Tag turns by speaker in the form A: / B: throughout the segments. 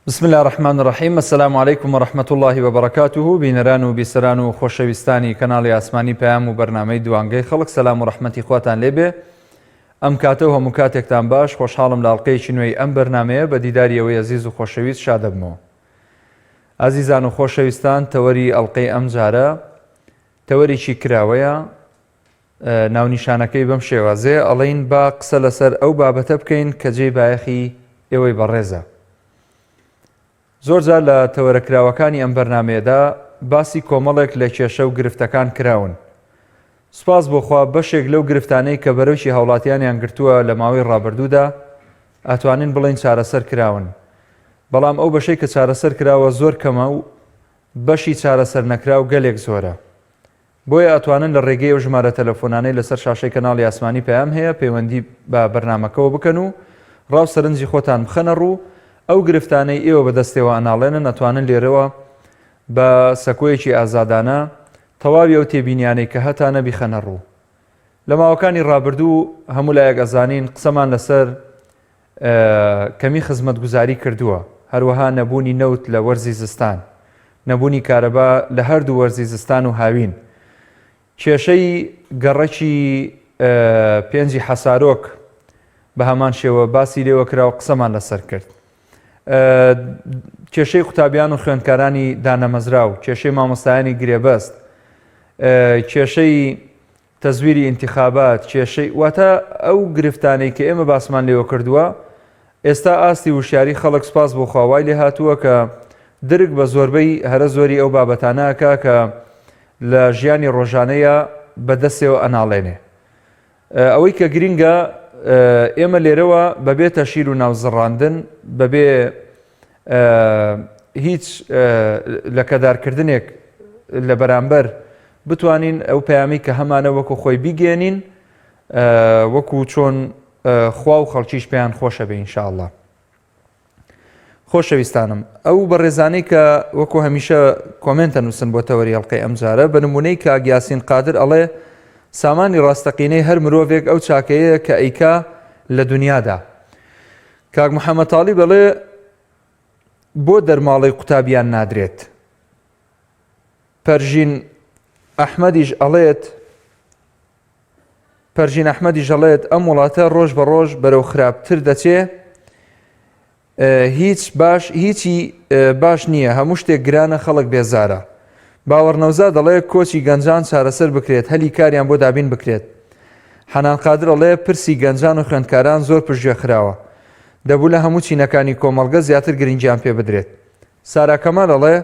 A: بسم الله الرحمن الرحیم. السلام علیکم و رحمة الله و برکاته. بینەران و بیسەران و خۆشەویستانی کەناڵی ئاسمانی پەیام و بەرنامەی دوانگەی خەڵک، سەلام و ڕەحمەتی خواتان لێبێ. ئەم کاتە و هەموو کاتێکتان باش. خۆشحاڵم لە ئەڵقەیەکی نوێی ئەم بەرنامەیە بە دیداری ئەوەی عەزیز و خۆشەویست شادەبمەوە. عەزیزان و خۆشەویستان، تەوەری ئەڵقەی ئەم جارە تەوەرێکی کراوەیە. ناونیشانەکەی بەم شێوازێ ئەڵێین با قسە لەسەر ئەو بابەتە بکەین کە جێی بایەخی ئێوەی بەڕێزە. زۆرجار لە تەوەرەکراوەکانی ئەم بەرنامەیەدا باسی کۆمەڵێک لە کێشە و گرفتەکان کراون. سوپاس بۆخوا بەشێک لەو گرفتانەی کە بەرەوشی هاوڵاتیانیان گرتووە لە ماوەی ڕابردوودا ئەتوانین بڵێن چارەسەر کراون. بەڵام ئەو بەشەی کە چارەسەر کراوە زۆر کەمە و بەشی چارەسەر نەکراو گەلێک زۆرە. بۆیە ئەتوانن لە ڕێگەی ئەو ژمارە تەلەفۆنانەی لەسەر شاشەی کەناڵی ئاسمانی پەیام هەیە پەیوەندی بە بەرنامەکەەوە بکەن و ڕاو سەرنجی خۆتان بخەنە ڕوو. ئەو گرفتانەی ئێوە بەدەستێەوە ئەناڵێنن ئەتوانن لێرەوە بە سەکۆیەکی ئازادانە تەواوی ئەو تێبینیانەی کە هەتانە بیخەنە ڕوو. لە ماوەکانی ڕابردوو هەموو لایەک ئەزانین قسەمان لەسەر کەمی خزمەتگوزاری کردووە، هەروەها نەبوونی نەوت لە وەرزی زستان، نەبوونی کارەبا لە هەردوو وەرزی زستان و هاوین، کێشەی گەڕەکی پێنجی حەسارۆک بە هەمان شێوە باسی لێوە کرا و قسەمان لەسەر کرد. کێشەی قوتابیان و خوێندکارانی دانەمەزراو، کێشەی مامۆستایانی گرێبەست، کێشەی تەزویری ئینتیخابات، کێشەی واتە ئەو گرفتانەی کە ئێمە باسمان لێوە کردووە. ئێستا ئاستی وشیاری خەڵک سپاس بۆ خواوای لێ هاتووە کە درک بە زۆربەی هەرە زۆری ئەو بابەتانەکە کە لە ژیانی ڕۆژانەیە بەدەستێەوە ئەناڵێنێ. ئەوەی کە گرینگە ئێمە لێرەوە بەبێ تەشیر و ناوزڕاندن، بەبێ هیچ لە کەدارکردنێک لە بەرامبەر بتوانین ئەو پەیامی کە هەمانە وەکو خۆی بیگەێنین، وەکو چۆن خوا و خەڵکیش پێیان خۆشە بێ ئینشاءڵڵا. خۆشەویستانم، ئەو بەڕێزانەی کە وەکو هەمیشە کۆمنتە نووسن بۆ تەوەری ئەڵقەی ئەم جارە، بە نمونەی کاک یاسین قادر ئەڵێ سامانی ڕاستەقینەی هەر مرۆڤێک ئەو چاکەیە کە ئەیکا لە دنیادا. کاک محەممەد تاڵی بەڵێ بۆ دەرماڵی قوتابیان نادرێت. پەرژین ئەحمەدیش ئەڵێت ئەم وڵاتە ڕۆژ بە ڕۆژ بەرەو خراپتر دەچێ، هیچی باش نییە، هەموو شتێک گرانە، خەڵک بێزارە. باوەڕنەوزا دەڵێ کۆچی گەنجان چارەسەر بکرێت، هەلی کاریان بۆ دابین بکرێت. حەنان قادر ئەڵێ پرسی گەنجان و خوێندکاران زۆر پشتگوێ خراوە، دەبوو لە هەموو چینەکانی کۆمەڵگە زیاتر گرنگیان پێ بدرێت. سارا کەمال ئەڵێ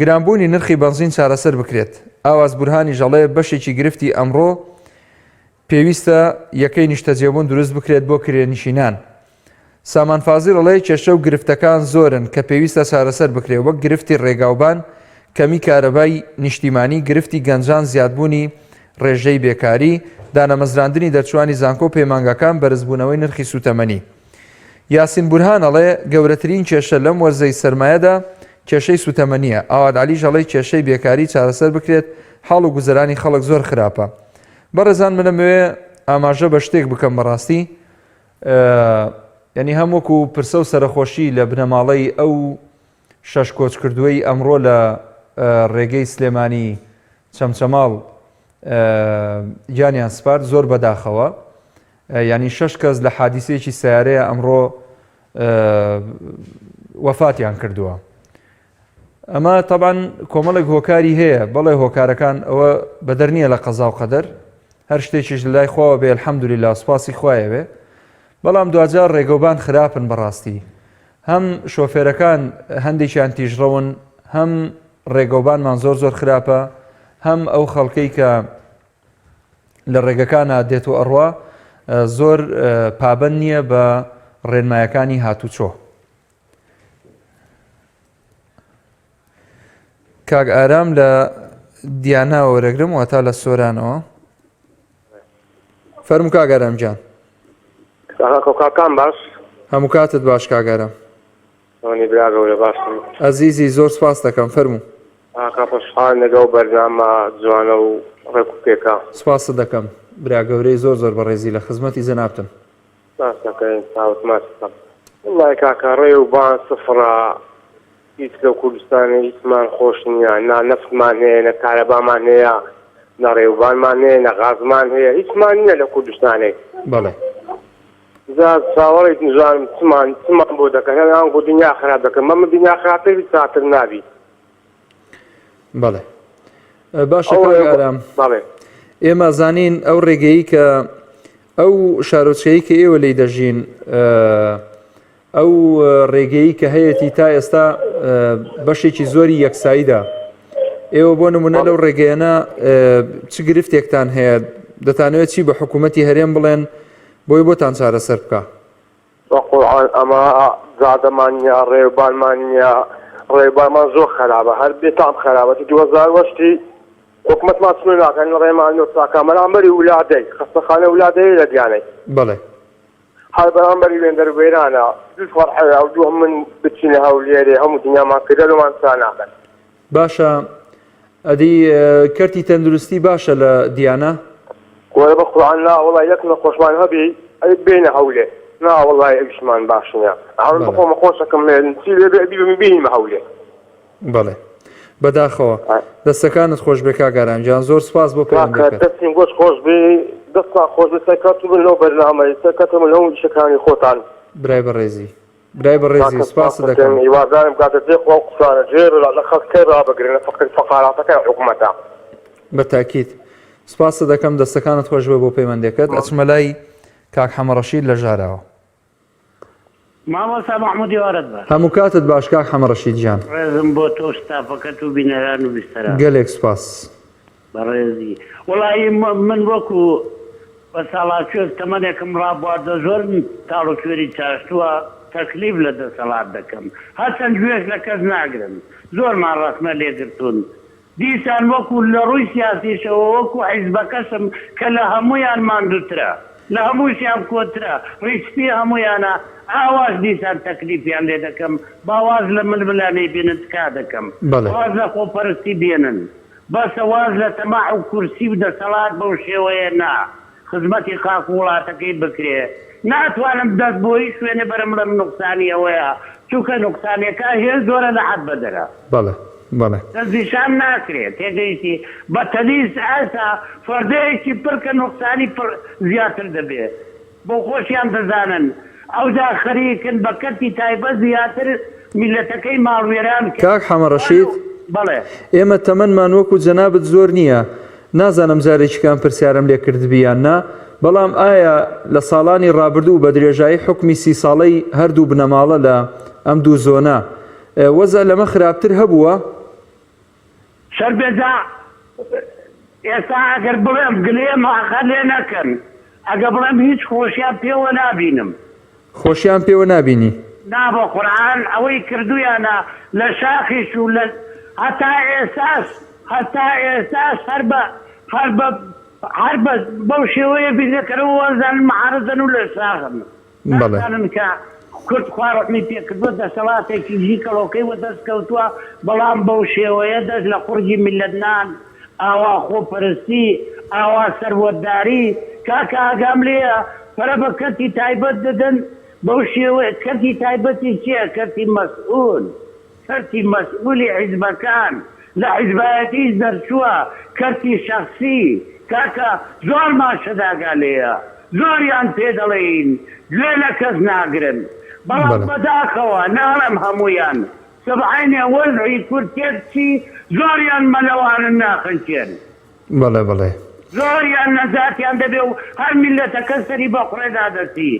A: گرانبوونی نرخی بەنزین چارەسەر بکرێت. ئاواز بورهانی ژەڵێ بەشێکی گرفتی ئەمڕۆ پێویستە یەکەی نیشتەجێبوون دروست بکرێت بۆ کرێنشینان. سامان فازیل ئەڵێ کێشە و گرفتەکان زۆرن کە پێویستە چارەسەر بکرێت، وەک گرفتی ڕێگاوبان، کەمی کارەبای نیشتیمانی، گرفتی گەنجان، زیادبوونی ڕێژەی بێکاری، دانەمەزراندنی دەرچوانی زانکۆ و پەیمانگەکان، بەرزبوونەوەی نرخی سوتەمەنی. یاسین بورهان ئەڵێ گەورەترین کێشە لەم وەرزەی سەرمایەدا کێشەی سوتەمەنیە. ئاواد عەلیش ئەڵێ کێشەی بێکاری چارەسەر بکرێت، حاڵ و گوزەرانی خەڵک زۆر خراپە. بەڕێزان، من لەمەوێ ئاماژە بە شتێک بکەم بەڕاستی، یعنی هەمووەکو پرسە و سەرخۆشی لە بنەماڵەی ئەو شەش کۆچ کردووەی ئەمڕۆ لە ڕێگەی سلێمانی چەمچەماڵ گیانیان سپارد زۆر بەداخەوە. ینی 6 کەس لە حادیسەیەکی سیارەیە ئەمڕۆ وەفاتیان کردووە. ئەمە تەبعاً کۆمەڵێک هۆکاری هەیە، بەڵێ هۆکارەکان ئەوە بەدەر نییە لە قەزا و قەدەر، هەر شتێکیش لای خواوە بێ ئەلحەمدولیلا، سوپاسی خوایە بێ. بەڵام دوجار ڕێگەوبان خراپن بەڕاستی، هەم شۆفێرەکان هەندێکیان تیژڕەون، هەم ڕێگەوبانمان زۆر خراپە، هەم ئەو خەڵکەی کە لە ڕێگەکانە دێت و ئەڕوا زۆر پابەند نییە بە ڕێنمایەکانی هاتوچۆ. کاک ئارام لە دیاناوە وەرەگرم، واتە لە سۆرانەوە. فەرموو کاک ئارام گیان.
B: کاکان باش؟
A: هەموو کاتت باش کاک ئارام.
B: باشم
A: عەزیزی، زۆر سپاس دەکەم. فەرموو.
B: خۆشحاڵ لەگەڵ بەرنامە جوانە و ڕێکوپێکە.
A: سپاست دەکەم برا گەورەی، زۆر بەڕێزی لە خزمەتی جەنابتم.
B: والله کاکە ڕێوبان سفرە هیچ لەو کوردستانی هیچمان خۆش نییە، نا نەفتمان هەیە، نە کارەبامان هەیە، نە ڕێوبانمان هەیە، نە غازمان هەیە، هیچمان نییە لە کوردستانێک.
A: بەڵێ
B: زاد چاوەڕێک نژانم چمان بۆ دەکەن هەنگام بۆ دنیا خراپ دەکەن، مەمە دنیا خراپتر چاتر نابی.
A: بەڵێ باشە کاکارام،
B: بەڵێ
A: ئێمە زانین ئەو ڕێگەی کە ئەو شارۆچکەی کە ئێوە لێی دەژین ئەو ڕێگەی کە هەیەی تا ئێستا بەشێکی زۆری یەکساییدا، ئێوە بۆ نمونە لەو ڕێگەیەنە چ گرفتێکتان هەیە؟ دەتانەوێت چی بە حکوومەتی هەرێم بڵێن بۆی بۆتان چارەسەر بکە؟
B: بەقورعان ئەمە زادەمان نییە، ڕێوبانمان نییە، ڕێوبانمان زۆر خراپە، هەر بێتام خراپەتی 2010 حکوومەتمان چنو ناکەن ڕێمان نۆساکە بەرامبەری ولادەی خەستەخانە ولادەیە لە دیانەی
A: بەڵێ
B: هەر بەرامبەری وێنەربەیرانە دوو فەرحەیە و دوو من بچینە هەولێرێ هەموو دنیامان کردەوەمان چا ناکەن.
A: باشە ئەدی کەرتی تەندروستی باشە لە دیانە؟
B: وەڵێ بەقورعان نا وەڵای یەک نەخۆشمان هەبی ئەی بێنە هەولێ، نا وەڵای ئەویشمان باش نییە، هەڵ بخۆمە خۆشەکەم چی لێ بێ ببینیمە هەولێ.
A: بەڵێ بەداخەوە دەستەکانت خۆش بێ کاگاران جان، زۆر سپاس بۆ پەیوەندیەکەت.
B: دەستین گۆش خۆش بێ، دەستان خۆش بێ، سەرکەوتو بن لەو بەرنامەی سەرکەوتم لەو شەکانی خۆتان.
A: برای بەڕێزی برای بەڕێزی سپاس دەکەم.
B: هیوادارم کاتە جێخوا و قسانە جێر لە خەڵکەی ڕابگرن فقط فقاراتەکەی حکوومەتە.
A: بەتاکید سپاس دەکەم، دەستەکانت خۆش بێ بۆ پەیوەندیەکەت. ئەچمە لای کاک حەمەڕەشید لە ژاراوە.
C: مامۆستا محمودی وارد بە
A: هەموو کاتت باش کاک حەمەڕەشید جان.
C: ڕێزم بۆ تۆ ستافەکەت و بینەران و بیستەران
A: گەلێک سپاس.
C: بەڕێزی وڵی من وەکو بە ساڵاتوێت تەمەنێکم ڕابواردە زۆر تاڵ و کوێری چاشتووە تەکلیف لە دەسەڵات دەکەم، هەرچەند گوێش لە کەس ناگرن، زۆرمان ڕسمە لێگرتوون. دیسان وەکو لە ڕووی سیاسیشەوە وەکو حیزبەکەشم کە لە هەمویان ماندووترە، لە هەمووشیان کۆترە، ڕیشتی هەمویانە ئاواز دیسان تەکلیفیان لێ دەکەم، باواز لە ململانەی بێنن تکا دەکەم، واز لە خۆپەرستی بێنن، بەسە واز لە تەماع و کورسی و دەسەڵات بەو شێوەیە نا خزمەتی خاک و وڵاتەکەی بکرێ. ناتوانم دەست بۆی شوێنێ بەرم لەم نوقسانی ئەوەیە، چونکە نوقسانیەکە هێز زۆرە لە حەد بەدەرە.
A: بەڵێ بەڵێ
C: دەستنیشان ناکرێت تێگەیشتی بە تەلیس ئاسا فەردەیەکی پڕکە نوقسانی زیاتر دەبێت بۆ خۆشیان دەزانن ئەوجا خەریکن بە کەرتی تایبەت زیاتر میلەتەکەی ماڵوێران.
A: کاک حەمەڕەشید
C: بەڵێ
A: ئێمە تەمەنمان وەکو جەنابەت زۆر نییە، نازانم جارێکیکان پرسیارم لێ کردبیان نا، بەڵام ئایا لە ساڵانی ڕابردوو بە درێژایی حکمی 30 ساڵەی هەردوو بنەماڵە لە ئەم دوو زۆنە وەزە لەمە خراپتر هەبووە؟
C: شەربێجا ئێستا ئەگەر بڵێم گلێم ئاخە لێ نەکەن، ئەگە بڵێم هیچ خۆشیان پێوە نابینم.
A: خۆشیان پێوە نابینی؟
C: نا بە قورعان ئەوەی کردویانە لە شاخیش و لە هەتا ئێساس هەر بە بەو شێوەیە بیرەکەرەوە وەزانن مەعارەزەن و لە شاخن نازانن کە کورد خواڕەتمی پێکردووە دەسەڵاتێکی ژیکەڵۆکەی وە دەست کەوتووە، بەڵام بەو شێوەیە دەست لە قورجی میلەتنان ئاوا خۆپەرستی ئاوا سەروەتداری کاکە ئاگام لێیە پەرە بە کەرتی تایبەت دەدەن بەو شێوەیە. کەرتی تایبەتی چییە؟ کەرتی مەسئول، کەرتی مەسئولی حیزبەکان لە حیزبایەتی دەرچووە، کەرتی شەخسی کاکە زۆر ماشەداگا لێیە، زۆریان پێ دەڵێین گوێ لە کەس ناگرن، بەڵام بەداخەوە ناڵم هەمویان سبعینێ وەزعی کورد تێکچی زۆریان مەلەوانن ناخنچێن.
A: بەڵێ بەڵێ
C: زۆریان نەزاتیان دەبێ و هەر میلەتەکە سەری بە قوڕێدا دەچی.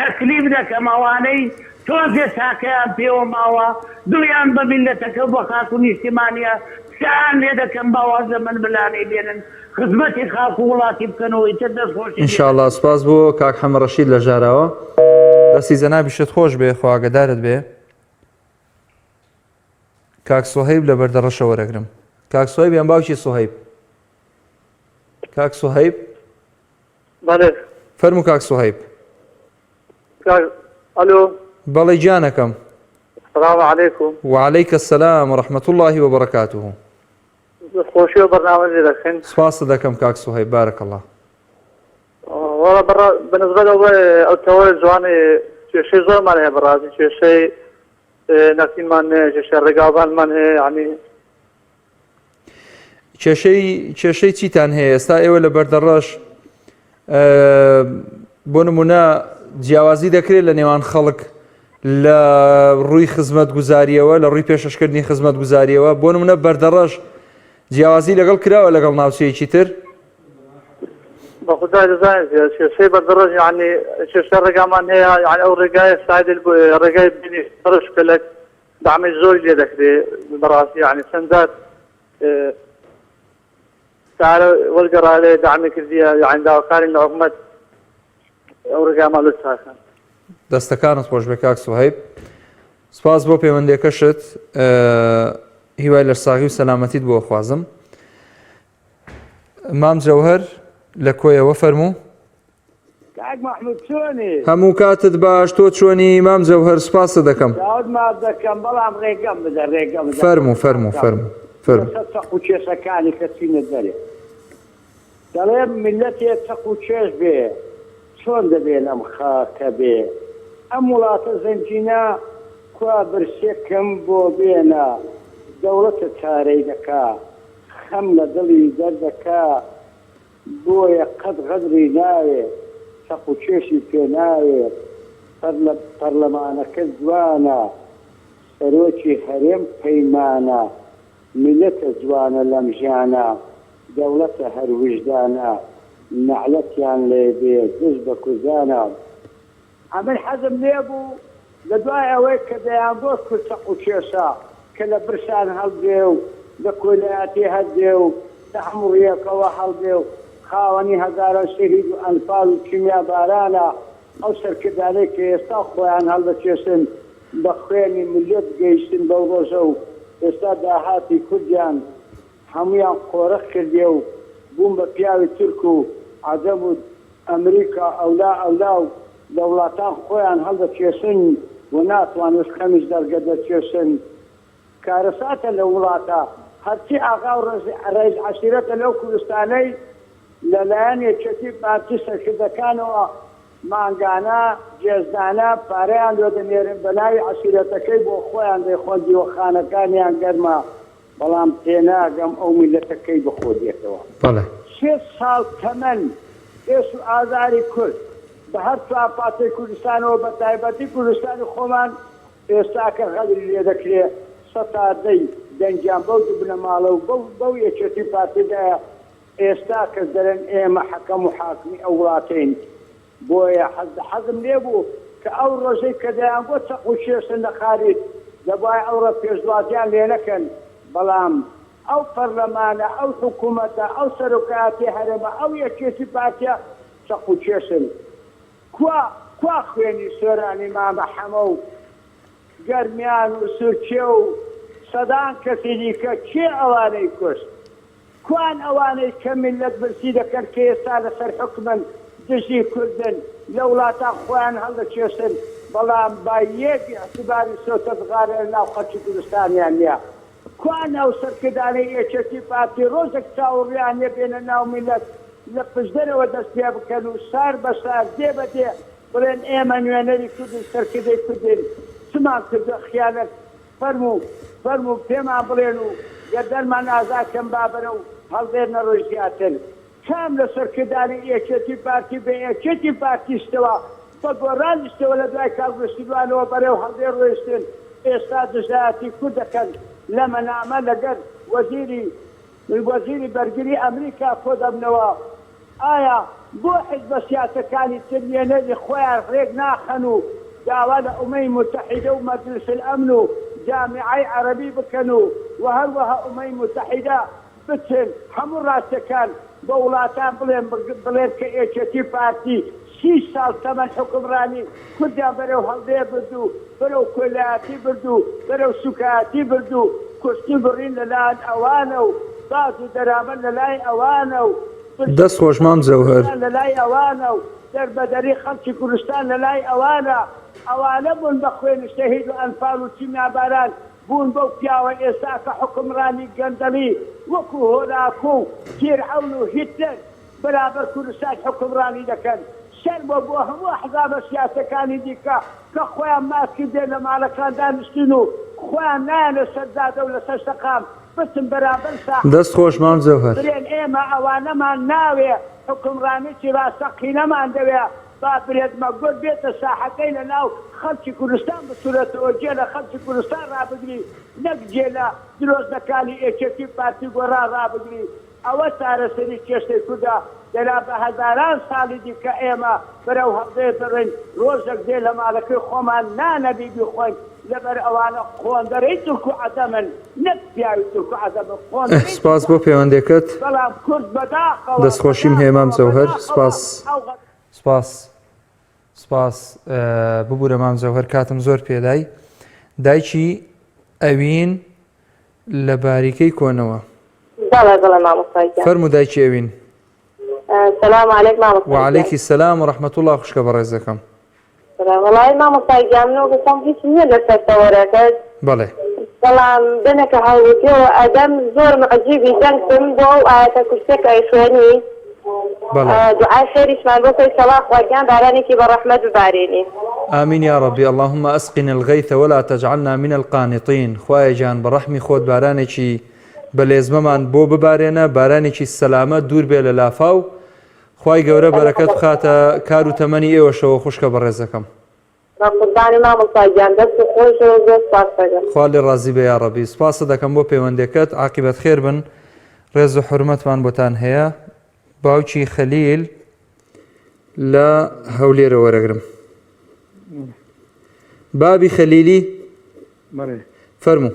C: تەکلیف دەکەم ئەوانەی تۆزێ تاکەیان پێوە ماوە دڵیان بە میلەتەکە بە خاک و نیشتیمانیە سیان لێ دەکەم باواز لە منبلانەی بێنن خزمەتی خاک و وڵاتی بکەنەوەی تر دەستخۆشی.
A: ئینشاءڵڵا سپاس بۆ کاک حەمەڕەشید لە ژاراوە، دەستی جەنابیشت خۆش بێ، خواگەدارت بێ. کاک سوهەیب لە بەردەڕەشە وەرەگرم. کاک سوهەیب یان باوکی سوهەیب؟ کاک سوهەیب
B: بەڵێ
A: فەرموو کاک سوهەیب.
B: ئەلۆ
A: بەڵێ جانەکەم.
B: سلام علیکم.
A: وعليك السلام ورحمة الله وبركاته.
B: خۆشی و بەرنامەی دەکەن.
A: سپاس دەکەم کاک سوهەیب بارەک الله.
B: وەڵا بەنسبەت ئەو تەوەی جوانی
D: کێشەی زۆرمان هەیە بەڕاستی کێشەی نەفسیمان هەیە کێشە ڕێگاڵدانمان هەیە یعنی
A: کێشەی چیتان هەیە ئێستا ئێوە لە بەردەڕەش بۆ نمونە جیاوازی دەکرێت لە نێوان خەڵک لە ڕووی خزمەت گوزاریەوە لە ڕووی پێشەشکردنی خزمەت گوزاریەوە بۆ نمونە بەردەڕەش جیاوازی لەگەڵ کراوە لەگەڵ ناوچەیەکی تر
D: بە خوددا دەزانێت کێشەی بەردەڕەش یعنی کێشە ڕێگامان هەیە یعنی ئەو ڕێگای سایدل ڕێگای بینی ڕش کە لە دامی زۆری لێ دەکرێت بەڕاستی یعنی چەندات سارە وەرگەڕا لێ دامی کردیە یعنی داواکاری لە حکومەت ئەو ڕێگامان لە چاکەن
A: دەستەکانت خۆش بێ کاک سوهەیب سپاس بۆ پەیوەندیەکەشت هیوای لەرساغی و سەلامەتیت بۆ خوازم مام جەوهەر لە کۆیەوە فەرموو
C: کاک محمود چۆنی
A: هەموو کاتت باش تۆ چۆنی مام جەوهەر سپاسە دەکەم
C: داوتمان دەکەم بەڵام ڕێگەم بدە ڕێگەم
A: فەرموو
C: چەق و کێشەکانی کەچینە دەرێ دەڵێم میلەتێ چەق و چێش بێ چۆن دەبێت ئەم خاکە بێ ئەم وڵاتە زەنجینە کوا برسێکم بۆ بێنە دەوڵەتە چارەی دەکا خەم لە دڵی دەردەکا بۆیە قەت غەدری ناوێ چەق و چێشی پێ ناوێ پەرلەمانەکە جوانە سەرۆکی هەرێم پەیمانە میلەتە جوانە لەم ژیانە دەوڵەتە هەر وجدانە نەعلەتیان لێ بێ دست بە کوزانە ئەمن حەزم لێ بوو لە دوای ئەوەی کە دەیان بۆ کورد چەق و کێشە کە لە برسان هەڵدێ و لە کۆلایەتی هەردێ و لە هەموو ڕێکەوە هەڵدێ و خاوەنی هەزاران شەهید و ئەنفال و کیمیا بارانە ئەو سەرکردانەی کە ئێستا خۆیان هەڵدەکێشن بە خوێنی ملیەت گەیشتن بەو ڕۆژە و ئێستا داهاتی کوردیان هەمویان قۆرەخ کردێ و بووم بە پیاوی تورک و عەجەم و ئەمریکا ئەولا و لە وڵاتان خۆیان هەڵدەکێشن و ناتوانن خەمیش دەرگە دەکێشن کارەساتە لە وڵاتە هەرچی ئاغا و ڕێز عەشیرەتە لەو کوردستانەی لەلایەن یەکێتی پارتی سەرکردەکانەوە مانگانە جێزدانە پارەیان لێ دەنێرن بە ناوی عەشیرەتەکەی بۆ خۆیان دەیخۆن دیوەخانەکانیان گەرمە بەڵام تێناگەم ئەو میلەتەکەی بخۆ دێتەوە 6 ساڵ تەمەن ئێش و ئازاری کورد بە هەر چاپاتی کوردستانەوە بە تایبەتی کوردستانی خۆمان ئێستا کە غەدری لێ دەکرێت سەتادەی دەنجیان بەو دوبنە ماڵە و بەو یەکێتی پارتیدایە ئێستا کەس دەرێن ئێمە حەکەم و حاکمی ئەو وڵاتین بۆیە حەزم لێ بوو کە ئەو ڕۆژەی کە دەیان بۆ چەق و کێشن لە خارج دەبای ئەو ڕە پێشوازیان لێ نەکەن بەڵام ئەو پەرلەمانە ئەو حکوومەتە ئەو سەرۆکایەتی هەرێمە ئەو یەکێتی پارتیە چەق و کێشن کوا خوێنی سۆرانی مامە حەمە و گەرمیان و سورچێ و سەدان کەسی دیکە کێ ئەوانەی کوشت کوان ئەوانەی کە میلەت برسی دەکەن کە ئێستا لەسەر حکومن دژی کوردن لە وڵاتان خۆیان هەڵدەکێشن بەڵام با یەکی ئەعتیباری سۆتەزغارە ناو خەڵکی کوردستانیان نییە کوان ئەو سەرکردانەی یەکێتی پارتی ڕۆژێک چاوەڕیان لێ بێنە ناو میلەت لە پشدەرەوە دەست پێ بکەن و سار بە سار دێ بە دێ بڵێن ئێمە نوێنەری کوردن سەرکردەی کوردن چمان کردە خیانەت فەرموو پێمان بڵێن و گەردەرمان ئازاکەم بابەرە و هەڵدێنە ڕۆژ زیاتر کام لە سەرکردانی یەکێتی پارتی بە یەکێتی پارتیشتەوە بە گۆڕانیشتەوە لە دوای کاڵگەشتیوانەوە بەرەو هەڵدێ ڕۆیشتن ئێستا دژایەتی کورد دەکەن لە مەنامە لەگەر وەزیری بەرگری ئەمریکا خۆ دەبنەوە ئایا بۆ حیزبە سیاسەکانی تر نوێنەری خۆیان ڕێک ناخەن و داوا لە ئومەی متحیدە و مەجلس الئەمن و جامعەی عەرەبی بکەن و هەروەها ئومەی متحیدە بچن هەموو ڕاستەکان بە وڵاتان بڵێن کە یەکێتی پارتی 6 ساڵ تەمەن حکومڕانی کوردیان بەرەو هەڵدێ بردو بەرەو کۆلایەتی بردو بەرەو سوکایەتی بردو کوشتی بڕین لەلایەن ئەوانە و باز و دەرامەت لەلای ئەوانە و
A: دەست خۆشمان جەوهەر
C: لەلای ئەوانە و دەربەدەری خەڵکی کوردستان لەلای ئەوانە بوون بە خوێن شەهید و ئەنفال و چیمیاباران بوون بەو پیاوە ئێستا کە حکومڕانی گەندەڵی وەکو هۆلاکۆ و فیرعەون و هیتلەر بەرابەر کوردستان حکومڕانی دەکەن شەر بۆ هەموو حزابە سیاسەکانی دیکە کە خۆیان ماسکردێ لە ماڵەکان دانیشتین و خۆیان نایەنە سەرزادە و لەسەر شەقام بچن بەرامبەر
A: دەست خۆش مام زەوهەر
C: برێن ئێمە ئەوانەمان ناوێ حکومڕانێکی ڕاستەقینەمان دەوێ با برێدمە گوت بێتە ساحەکەی لە ناو خەڵکی کوردستان بسوورەتەوە جێ لە خەڵکی کوردستان ڕابگری نەک جێ لە درۆزنەکانی ئێچەتی پارتی گۆڕا ڕابگری ئەوە چارەسەری کێشەی کووردا دەرا بە هەزاران ساڵی دیکە ئێمە بەرەو هەفتەیە بڕین ڕۆژێک دێ لە ماڵەکەی خۆمان نانەبی بخۆین لەبەر ئەوانە خۆندەرەی تورک و عەجەمن نەک پیاوی تورک و عەجەمن
A: سپاس بۆ پەیوەندیەکەت
C: بەڵام کورد بەداخەوە
A: دەستخۆشیم هەیە مام زەوهەر سپاس ببوورە مام زەوهەر کاتم زۆر پێدای دایکی ئەوین لە باریکەی کۆنەوە
E: بەڵێ مامۆستای
A: فەرموو دایکی ئەوین
E: سلام علیک مامۆستا
A: وعليكي السلام ورحمة الله خوشکە بەڕێز دەکەم
E: وەڵای مامۆستای گیانەوە گوتم هیچ نییە لەسەر تەوەرەکەت
A: بەڵێ
E: بەڵام بنەکە هەڵوتیەوە ئەدەم زۆر عەجیبی دەنگم بۆ ئەو ئاەتە کورسێک ئەیخوێنی دوعای خێریشمان بۆ کەی سەڵاح خواگیان بارانێکی بەڕەحمەت ببارێنی
A: آمين يا ربي اللهم أسقنا الغيث ولا تجعلنا من القانطين خوايا جان برحمي خود بارانێکی بەلێزمەمان بۆ ببارێنە بارانێکی سەلامەت دوور بێ لە لافاو خوای گەورە بەرەکەت بخاتە کار و تەمەنی ئێوەشەوە خوشکە بەڕێزەکەم
E: قوربانی مامۆستای گیان دەست خۆشەوە زۆر سپاس دەکەم
A: خوا لێ ڕازی بێ یا ڕەبی سپاسە دەکەم بۆ پەیوەندیەکەت عاقبەت خێر بن ڕێز و حورمەتمان بۆتان هەیە باوکی خەلیل لە هەولێرە وەرەگرم بابی خەلیلی فەرموو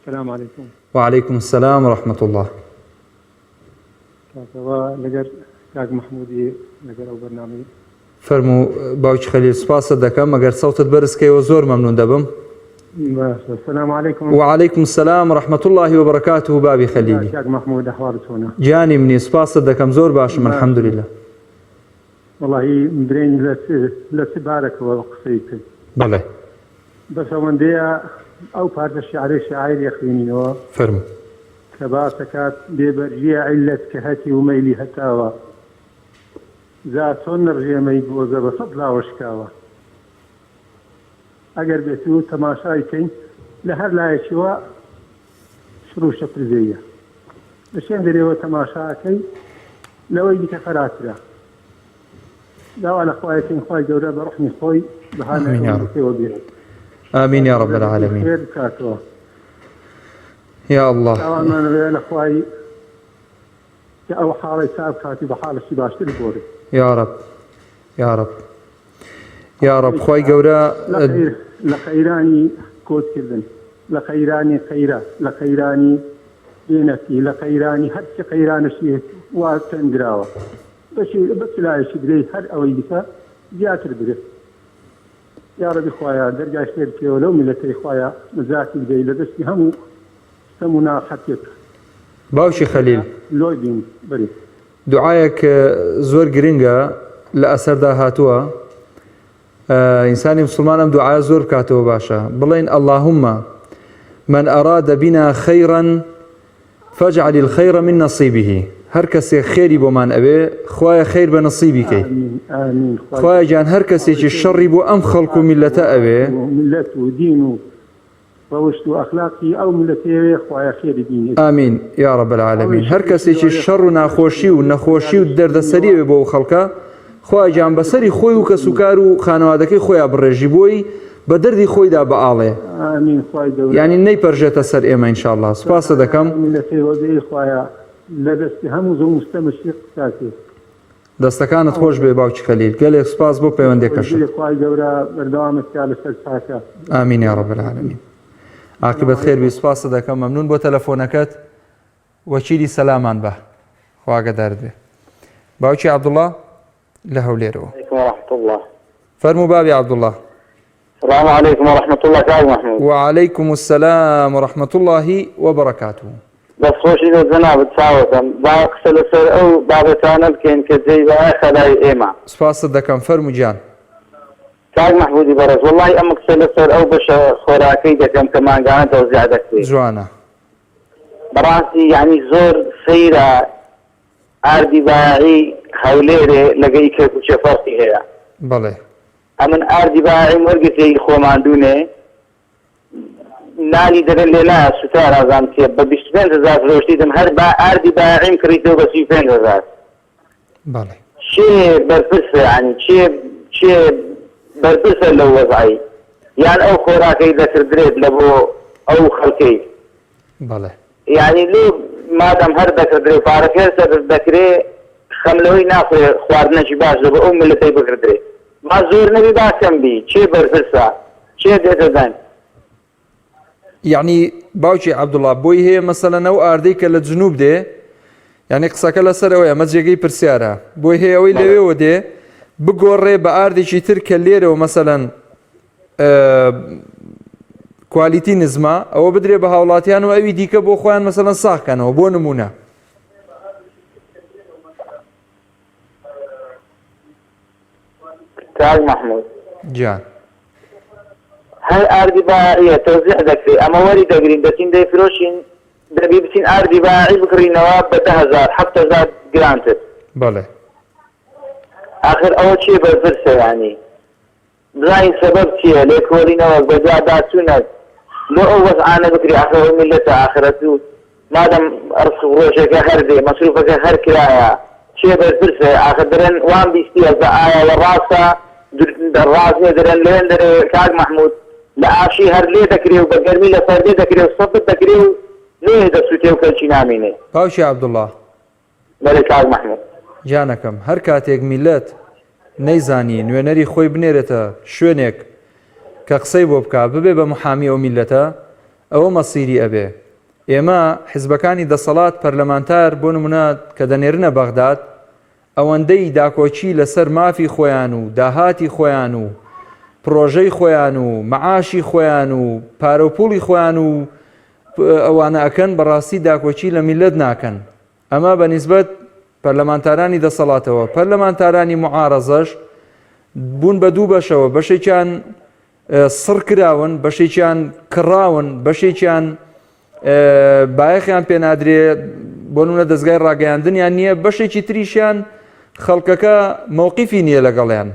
F: السلام عليكم
A: وعليكم السلام ورحمة الله
F: لەگەر کاک محمودی لەگەر ئەو بەرنامەی
A: فەرموو باوکی خەلیل سپاسە دەکەم ئەگەر سەوتت بەرزکەیەوە زۆر مەمنون دەبم
F: السلام عليكم
A: وعليكم السلام ورحمة الله وبركاته بابي خەلیلی
F: کاک محمود ئەحواڵت چۆنە
A: گیانی منی سپاسە دەکەم زۆر باشم الحەمدولله
F: وەڵاهی برێنی لە چ بارەکەوە قسەی کرد
A: بەڵێ
F: بەس ئەوەندەیە ئەو پارچە شیعرەی شاعیری خوێنینەوە
A: فەرموو
F: کە باسەکات بێبەرژیە عیلەت کە هەتی و مەیلی هەتاوە زا چۆن نەڕژێمەی گۆزە بە سەد لاوەشکاوە ئەگەر بێت و تەماشای کەین لە هەر لایەکیوە شروع شەپرزەیە لە شوێن دەرێەوە تەماشاکەی لەوەی دیکە خەراترە داوا لە خوایەکەین خوای گەورە بە ڕحمی خۆی بەهانەوە بێت
A: آمين يا رب العالمين يا الله
F: داوامان لە خوای کە ئەو حاڵی چاو کاتی بە حاڵشی باشتر بۆری
A: يا رب يا رب يا رب خوای گەورە
F: لە خەیرانی کۆتکردن لە خەیرانی خەیرە لە خەیرانی دێنەتی لە خەیرانی هەرچی خەیرانەشی وا تەنگراوە بەچ لایەکی درێ هەر ئەوەی دیکە زیاتر برێت یا ربی خوایا دەرگای خێرکەوە لەو میلەتەی خوایا نەجاتی بدەی لە دەستی هەموو ستەم و ناحەتێک
A: باوکی خەلیل
F: لۆی بین بەری
A: دوعایەک زۆر گرنگە لە ئەسەردا هاتووە ئینسانی مسلمان ئەم دوعایە زۆر بکاتەوە باشە بڵێن اللهم من أراد بنا خيرا فاجعل الخير من نصيبه هەر کەسێک خێری بۆمان ئەوێ خوایە خێر بە نەسیبی کەی خوایە گیان هەر کەسێکی شەڕی بۆ ئەم خەڵک و میلەتە ئەوێ
F: ملت و دین و ڕەوشت و ئەخلاقی ئەو میلەتەیە خوایە خێری بینێت
A: ئامین یا رب العالمین هەر کەسێکی شەڕ و ناخۆشی و نەخۆشی و دەردەسەری ئەوێ بۆ ئەو خەڵکە خوایە گیان بەسەری خۆی و کەسوکار و خانەوادەکەی خۆیان بڕێژی بۆی بە دەردی خۆیدا بەئاڵێ یعنی نەیپەرژێتە سەر ئێمە ئینشاءالله سپاسە دەکەم
F: لە دەستی هەموو زۆ مستەمەشی قساکێ
A: دەستەکانت خۆش بێ باوکی خەلیل گەلێک سپاس بۆ پەیوەندێکەشت
F: خوای گەورە بەردەوامەتکا لەسەر چاکە
A: ئامین یا رب العالمین عاقبەت خێر بی سپاسە دەکەم مەمنون بۆ تەلەفۆنەکەت وەکیلی سەلامان بە خواگەدارت بێ باوکی عەبدوڵڵا لە هەولێرەوە فەرموو بابی عەبدوڵڵا
B: السلام عليكم ورحمة الله كاك محمود
A: وعليكم السلام ورحمة الله وبركاته
B: بس خوشی لە جەنابەت چاوەتم با قسە لەسەر ئەو بابەتانە بکەین کە جێی بە خەلای ئێمە
A: سپاسە دەکەم فەرموو گیان
B: کاک محمودی بەڕێز وەڵڵاهی ئەمە قسە لەسەر ئەو بەشە خۆراکەی دەکەم کە مانگانە تەوزیع دەکرێت
A: جوانە
B: بەڕاستی یعنی زۆر سەیرە ئاردی بایعی
G: هەولێرێ لەگەی کەرکووچە فەرقی هەیە.
A: بەڵێ
G: ئەمن ئاردی باعیم وەرگرتەی خۆماندوونێ نانی دەرێن لێلا سوتار ئازان کێ بە 25,000 فرۆشتیدم هەر با ئاردی باعیم کڕیتەوە بە 35,000.
A: بەڵێ
G: چێ بەرپرسە ینی چێ بەرپرسە لەو وەزعی یان ئەو خۆراکەی دەکردرێت لە بۆ ئەو خەڵکەی
A: بەڵێ
G: یعنی لێ مادەم هەر دەکردرێ پارەکە سەر دەکرێ خەملەوەی ناخوێ خواردنەکی باش لە بۆ ئەو ملەتەی بکردرێ ما زۆر نەبی باسەم بی چێ بەرپرسە چێ دێتە دەنگ.
A: یعنی باوکی عەبدوڵڵا بۆی هەیە مەسەلەن ئەو ئاردەی کە لە جنوب دێ یعنی قسەکە لەسەر ئەوەیە ئەمە جێگەی پرسیارە بۆی هەیە ئەوەی لەوێەوە دێ بگۆڕێ بە ئاردێکی تر کە لێرەوە مەسەلەن کوالیتی نزمە ئەوە بدرێ بە هاوڵاتیان و ئەوی دیکە بۆ خۆیان مەسەلەن ساخکەنەوە بۆ نمونە.
G: کاک محمود
A: گیان
G: هەر ئاردی باعیە تەوزیع دەکرێت ئەمە وەری دەگرین دەچین دەیفرۆشین دەبی بچین ئاردی باعی بکڕینەوە بە 10,000 7,000 گرانتر.
A: بەڵێ
G: آخر ئەوە چیە بەرپرسە ینی بزانین سەبەب چییە لێ کۆڵینەوە بەجا داچوونەت لۆ ئەو وەزعانە بکری ئاخرەوە میلەتە ئاخرەت و مادەم ڕسق ڕۆژەکە هەر دێ مەسروفەکە هەر کرایە چیە بەرپرسە آخر دەرێن وان بیستیە بە ئایا لە ڕاستە ڕاستێ دەرێن لێن دەرێ کاک محمود لە ئاشی هەر لێ دەکرێ و بە گەرمی لە فەردێ دەکرێ و سەبت دەکرێ و لێ دەسووتێ و کەلچی نامینێ.
A: باوکی عەبدوڵڵا
G: بەڵێ کاک محمود
A: جانەکەم هەر کاتێک میلەت نەیزانی نوێنەری خۆی بنێرێتە شوێنێک کە قسەی بۆ بکە ببێ بە محامی ئەو میلەتە ئەوە مەسیری ئەبێ. ئێمە حیزبەکانی دەسەڵات پەرلەمانتار بۆ نمونە کە دەنێرنە بەغداد ئەوەندەی داکۆچی لەسەر مافی خۆیان و داهاتی خۆیان و پرۆژەی خۆیان و مەعاشی خۆیان و پارەپوڵی خۆیان و ئەوانە ئەکەن بەڕاستی داکۆچی لە میلەت ناکەن. ئەمە بە نیسبەت پەرلەمانتارانی دەسەڵاتەوە پەرلەمانتارانی معارەزەش بوون بە دوو بەشەوە بەشێکیان سڕ کراون بەشێکیان کڕاون بەشێکیان بایەخیان پێنادرێ بۆ نمونە دەستگای ڕاگەیاندنیان نییە بەشێکی تریشیان خەڵکەکە مووقیفی نییە لەگەڵیان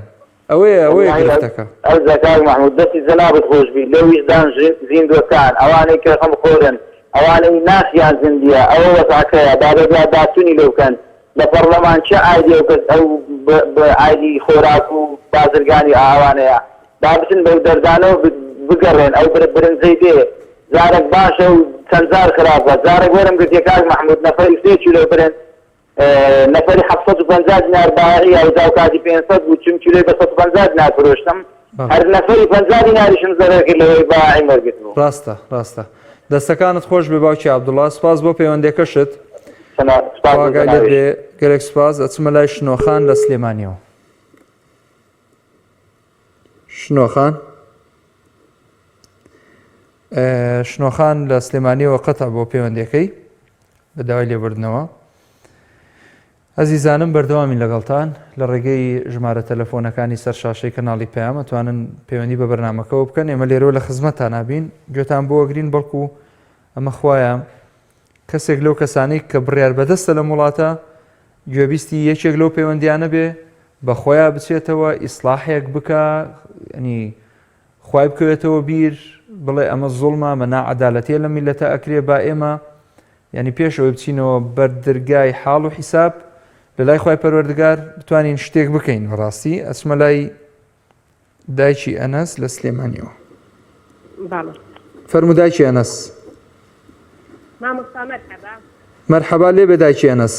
A: ئەوەیە گرفتەکە.
G: ئەو زەکار محمود دەستی جەنابەت خۆشبی لە ویژدان زیندوەکان ئەوانەی کە خەم خۆرن ئەوانەی ناسیان زیندیە ئەوە وەسعەکەیە بابەت داچوونی لێ بکەن لە پەرلەمان چه ئایدی ئەو کەس ئەو ئایدی خۆراک و بازرگانی ئاوانەیە با بچن بەو دەردانەوە بگەڕێن ئەو برنجەی دێ زارێک باشە و چەند زار خراپە زارێک وەرم گرت کاک محمود نەفەری 3 کیلۆ برن نەفەری 750 دینار باهی ئەو کاتی 500 بوو چون کیلۆی بە 150 دینار فرۆشتم هەر نەفەری 50 دیناریشم زەرەکرد لەوەی باعی وەرگرت بوو.
A: ڕاستە دەستەکانت خۆش بێ باوکی عەبدوڵڵا سپاس بۆ پەیوەندیەکەشت واگای لێ بێ گەلێک سپاس ئەچمە لای شنۆخان لە سلێمانیەوە. شنۆخان لە سلێمانیەوە قەتە بۆ پەیوەندیەکەی بە داوای لێبوردنەوە. ئەزیزانم بەردەوامی لەگەڵتان لە ڕێگەی ژمارە تەلەفۆنەکانی سەر شاشەی کەناڵی پەیام ئەتوانن پەیوەندی بە بەرنامەکەەوە بکەن ئێمە لێرەوە لە خزمەتتان نابین گوێتان بۆ وەگرین بەڵکو ئەمە خوایە کەسێک لەو کەسانەی کە بڕیار بەدەستە لە وڵاتە گوێبیستی یەکێک لەو پەیوەندیانە بێ بە خۆیان بچێتەوە ئیسلاحێک بکە ینی خوای بکەوێتەوە بیر بڵێ ئەمە زوڵمە مە نائەدالەتیە لە میلەتە ئەکرێ با ئێمە ینی پێشەوەی بچینەوە بەردرگای حاڵ و حیساب لە لای خوای پەروەردگار بتوانین شتێک بکەین. بەڕاستی ئەچمە لای دایکی ئەنەس لە سلێمانیەوە. فەرموو دایکی ئەنەس.
H: مامۆستا مەرحەبا.
A: مەرحەبا لێ بێ دایکی ئەنەس.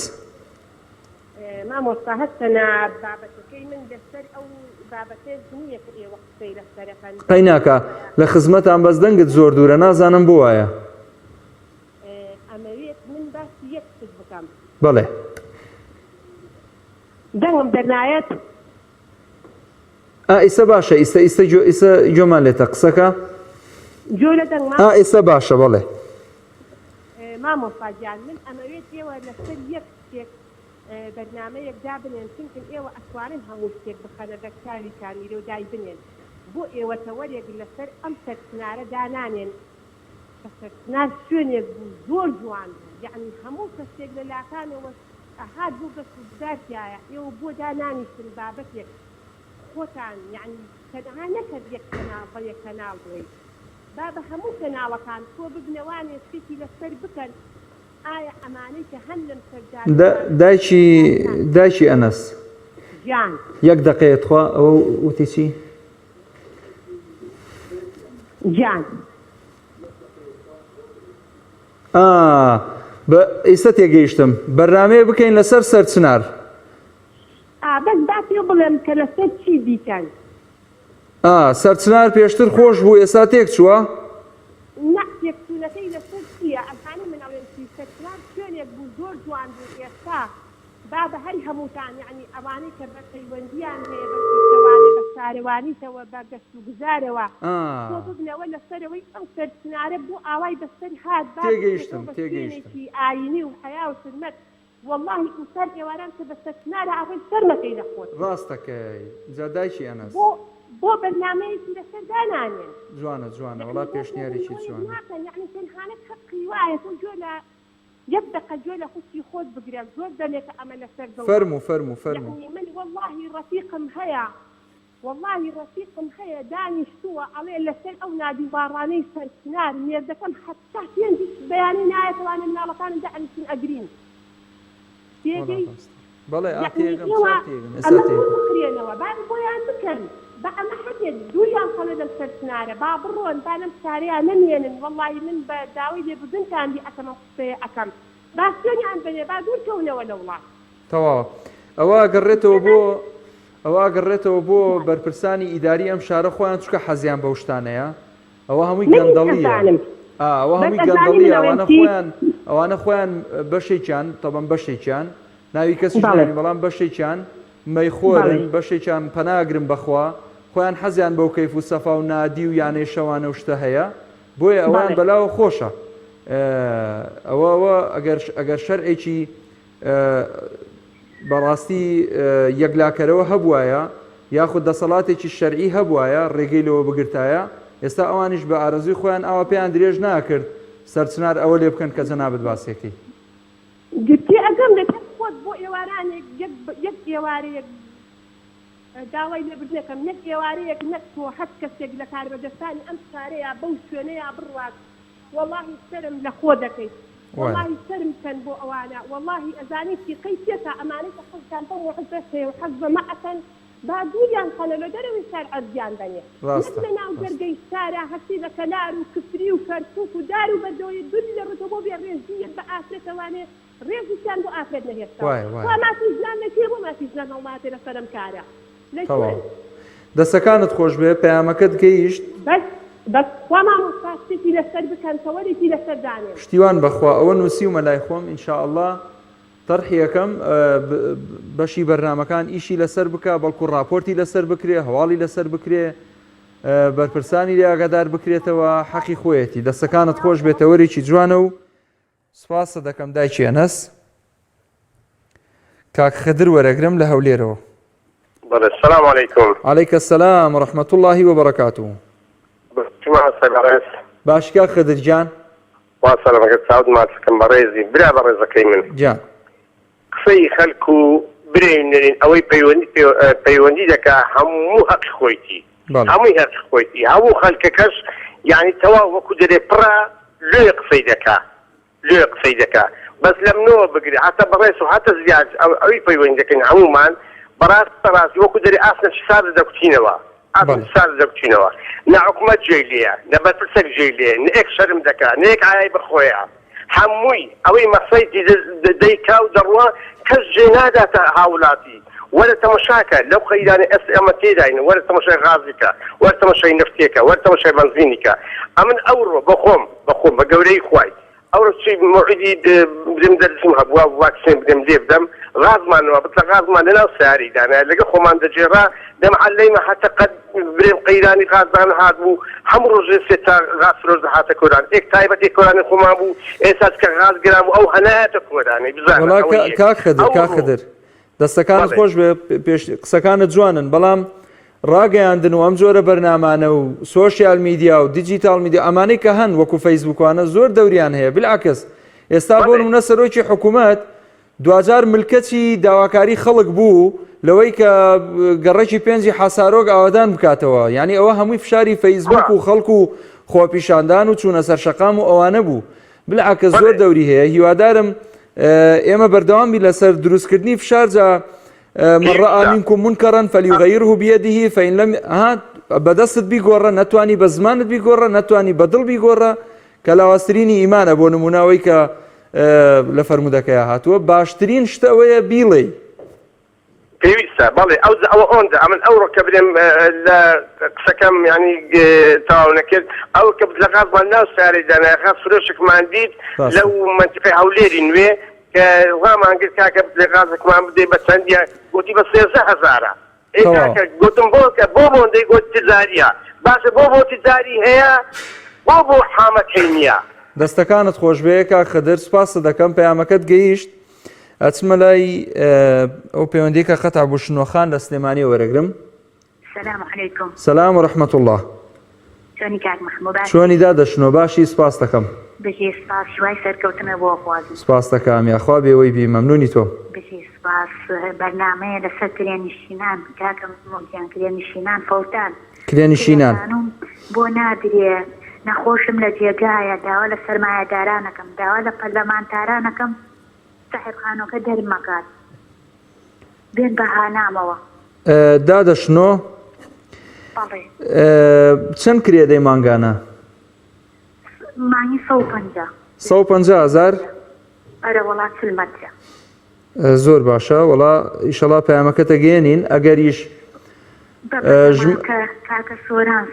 H: مامۆستا هەستەنا بابەتەکەی من لەسەر ئەو بابەتەی نییە کە ئێوە قسەی لەسەرەکەن.
A: قەی ناکە لە خزمەتان بەس دەنگت زۆر دوورە نازانم بۆ وایە.
H: ئەمەوێت من باسی یەک شت بکەم.
A: بەڵێ.
H: دەنگم دەرنایەت.
A: ئیسە باشە ئیسە جۆمان لێتە قسەکە.
H: جۆ لە دەنگما.
A: ئیسە باشە بەڵێ.
H: مامۆستا گیان من ئەمەوێت ئێوە لەسەر یەک شتێک بەرنامەیەک دابنێن چونکە ئێوە ئەتوانن هەموو شتێک بخەنە دەکاری کامیرە و دای بنێن بۆ ئێوە تەوەرێک لەسەر ئەم سەرچنارە دانانێن کە سەرچنار شوێنێک بوو زۆر جوان بوو یعنی هەموو کەسێک لە لاکانەوە هاد بۆ بەسودارتیایە ئێوە بۆ دانانیشتن بابەتێک خۆتان یعنی تەنها نەکرد یەک کەناڵ بە یەک کەناڵ بڵێیت با بە هەموو کەناڵەکان تۆ ببنەوانێ شتێکی لەسەر بکەن ئایا ئەمانەی کە هەن لەم سەردار
A: دایکی ئەنەس
H: گیان
A: یەک دەقەیەت خوا ئەوە وتی چی؟
H: گیان
A: ئێستا تێگەیشتم بەرنامەیە بکەین لەسەر سەرچنار
H: بەس باسی بڵێم کە لەسەر چی بیکەن
A: سەرچنار پێشتر خۆش بوو ئێستا تێک چووە؟
H: نا تێکچوونەکەی لەسەر چییە؟ ئەمانە من ئەڵێم سەرچنار شوێنێک بوو زۆر جوان بوو ئێستا با بە هەری هەمووتان یعنی ئەوانەی کە بە پەیوەندیان هەیە بە شتەوانێ بە سارەوانیتەوە بە گەشت و گوزارەوە تۆ ببنەوە لەسەرەوەی ئەو سەرچنارە بوو ئاوای بەسەر هات
A: تێگەیشتم
H: ئاینی و حیا و سرمەت واللهی ئینسان ئێواران کە بە سەرچنارە ئاوای سەر مەکەی لەخۆت
A: ڕاستەکەی جا دایکی ئەنەس
H: بۆ بەرنامەیەکی لەسەر دانانێن
A: جوانە وڵا پێشنیارێکی جوانە
H: یعنی تەنهانەت حەقی وایە تۆ جۆ لە یەک دقە جۆ لە خوشی خۆت بگرێ زۆر دەمێکە ئەمە لەسەر
A: فەرموو
H: من واللهی ڕەفیقم هەیە واللهی ڕەفیقم هەیە دانیشتووە ئەڵێ لەسەر ئەو نادیوارانەی سەرچنار مێردەکەم حەتا پێنجی بەیانی نایەتوانە مناڵەکانم دەئەنووسن ئەگرین تێگەی
A: بەڵێ
H: ئەمەکرێنەوە با بۆیان بکەن بە ئەمە حەتێک دوویان خەڵە لەم سەرچنارە با بڕۆن با لەم سارەیان نەمێنن واللهی من بە داوای لێبوردنتاندی ئەەکەمە قسەیە ئەەکەم با سوێنیان بنێ با دوورکەونەوە لە وڵات
A: تەواو ئەوە گەڕێتەوە بۆ بەرپرسانی ئیداری ئەم شارە خۆیان چکە حەزیان بەو شتانەیە ئەوە هەمووی گەندەڵیە ئەوە هەمووی گەندەڵیە ئەوانە خۆیان بەشێکیان تەبەن بەشێکیان ناوی کەسی نانی بەڵام بەشێکیان مەیخۆرن بەشێکیان پەناگرن بەخوا خۆیان حەزیان بەو کەیف و سەفا و نادی و یانەی شەوانە و شتە هەیە بۆیە ئەوان بەلاوە خۆشە ئەوە ئەگەر شەرعێکی بەڕاستی یەکلاکەرەوە هەبوایە یاخود دەسەڵاتێکی شەرعی هەبوایە ڕێگەی لەوە بگرتایە ئێستا ئەوانیش بە ئارەزوی خۆیان ئاوا پێیان درێژ ناکرد سەرچنار ئەوە لێ بکەن کە جەنابەت باسێکی
H: گرتی ئەگەم دەکەم خۆت بۆ ئێوارانێک یەک ئێوارەیەک داوای لێبردنەکەم نەک ئێوارەیەک نەک تۆ هەست کەسێک لە کاربەدەستانی ئەم شارەیە بەو شوێنەیە بڕات واللهی سەرم لە خۆ دەکەیت واللهی سەرم کەن بۆ ئەوانە واللهی ئەزانی فیقەی تێکە ئەمانەی کە حەزتان بەم وحزەت هەیە و حەز بەمە ئەکەن با دوویان خەنە لە دەرەوەی شار ئەزیان بەنێ نەک لە ناو جەرگەی شارە هەستی لە کەنار و کفری و کەرکووک و دار و بەردەوەی دووری لە ڕوتە بۆ بێ ڕێزیەک بە ئافرەتەوانێ ڕێزیشان بۆ ئافرەت نەهێشتا وا ماسی ژنان لەکێ بۆ ماسی ژنان هەڵماتێ لە سەرم کارە
A: دەستەکانت خۆش بێ پەیامەکەت گەیشت
H: بەس خوا مامۆستاشتێکی لەسەر بکەن تەوەرێکی لەسەر دانێ
A: شتیوان بەخوا ئەوە نووسیومە لای خۆم ئینشاءالله تەرحی یەکەم بەشی بەرنامەکان ئیشی لەسەر بکە بەڵکو ڕاپۆرتی لەسەر بکرێ هەواڵی لەسەر بکرێ بەرپرسانی لێ ئاگادار بکرێتەوە حەقی خۆیەتی دەستەکانت خۆش بێتە وەرێکی جوانە و سوپاسە دەکەم دایکی ئەنەس کاک خدر وەرەگرم لە هەولێرەوە
B: السلام عليكم.
A: عليك السلام ورحمة الله وبركاته. باشكا خدر جان.
B: واصل مقد سعود ما تسكن بريزي بلا بريزة كيمن.
A: جان.
B: قصي خلكو برينرين أوي بيوندي دكا همو حق خويتي. همو حق خويتي. همو خلككش يعني توا وكدري برا لو قصي دكا. لو قصي دكا. بس لم نو بقري حتى بريس وحتى زياج أوي بيوندي دكا عموما براس وەکو دەری ئاسنە شار دەکوتینەوە ئاسن شار دەکوتینەوە نەحکومەت جێی لێیە نەبەرپرسێک جێی لێ نەیەک شەرم دەکات نەیەک ئایای بخۆیە هەمووی ئەوەی مەسەیتی دەیکا و دەڕوە کەس جێ ناداتە هاوڵاتی وەرە تەمەشاکە لەو قەیرانی ئەمە تێداین وەرە تەمەشای غازیکە وەرە تەمەشای نفتێکە وەرە تەمەشای بەنزینیکە ئەمن ئەوڕۆ بەخۆم بە گەورەی خوای ئەوڕۆ چی موعیدی بدم دەرسم هەبووە واکسین بدەم لێ بدەم غازمانەوە بتە غازمان لەناو سیاریدانە لەگە خۆمان دەجێڕا دەمعەلەیمە هەتە قەد برێم قەیرانی غازدان هاتبوو هەموو ڕۆژێ سێ تا غاز فرۆزە هاتە کۆران ئێک تایبەت کۆرانی خۆمان بوو ئێستا کە غاز گرام و ئەو هەنایەتە کۆرانی بزانە
A: کاک خدر دەستەکانت خۆش بێ پێش قسەکانت جوانن بەڵام ڕاگەیاندن و ئەم جۆرە بەرنامانە و سۆشیال میدیا و دیجیتال میدیا ئەمانەی کە هەن وەکو فەیسبووکوانە زۆر دەوریان هەیە بالعکس ئێستا بۆ نمونە سەرۆکی حکوومەت دوجار ملکەتی داواکاری خەڵک بوو لەوەی کە گەڕێکی پێنجی حەسارۆک ئاوادان بکاتەوە، یعنی ئەوە هەمووی فشاری فەیسبوک و خەڵک و خۆپیشاندان و چوونە سەر شەقام و ئەوانە بوو. بلعکە زۆر دەوری هەیە، هیوادارم ئێمە بەردەوامی لەسەر دروستکردنی فشارجا من رأى منكم منكرا فليغيره بيده فإن لم بەدەستت بیگۆڕە، نەتوانی بە زمانت بیگۆڕە، نەتوانی بەدڵ بیگۆڕە، کە لاواسترینی ئیمانە بۆ نموناوەی کە لە فەرمودەکەی هاتووە. باشترین شتە ئەوەیە بیڵێ
B: پێویستە بەڵێ ئەوە ئەوەندە ئەمن ئەوڕۆ کە برێم لە قسەکەم ینی تەواو نەکرد ئەو کە لە غازمان ناو سارێدانەخە فرۆشکمان دیت لەو منتیقی هەولێری نوێ کە ڕامان کرد کاکە لە غازێکمان بدەی بە چەندیە گوتی بە 13,000 گوتم بۆ کە بۆ بۆندەی گوت تجاریە باشە بۆ تجاری هەیە بۆ حامەکەی نییە.
A: دەستەکانت خۆش بەیە کاک خەدر، سپاس دەکەم پەیامەکەت گەیشت. ئەچمە لای ئەو پەیوەندی کە خەت عەبدولشنۆخان لە سلێمانی وەرەگرم.
I: سلام علیکم.
A: سلام و ڕەحمەت الله.
I: چۆنی کاک محمود؟
A: چۆنی دادەشنۆ؟ باشی، سپاس دەکەم.
I: بەشی سپاس، شوای سەرکەوتنە بۆ خوازم.
A: سپاس دەکەم یاخوا بێەوەی بی مەمنونی تۆ.
I: بەشی سپاس. بەرنامەیە لەسەر کرێنشینان کاکەم محمودیان، کرێنشینان فەوتان
A: کرێنشینان
I: بۆ نادرێ نەخۆشم لە جێگایە، داوا لە سەرمایەدارانەکەم، داوا لە پەرلەمانتارانەکەم ساحێبخانۆکە دەرمەکات بێن بەهانامەوە.
A: دادەشنۆ چەند کرێدەی مانگانە؟
I: مانگی 150.
A: 150,000؟
I: ئەرە وڵات چلمەترە.
A: زۆر باشە، وەڵا ئیشەڵا پەیامەکەتە گێنین ئەگەریش
I: کاکە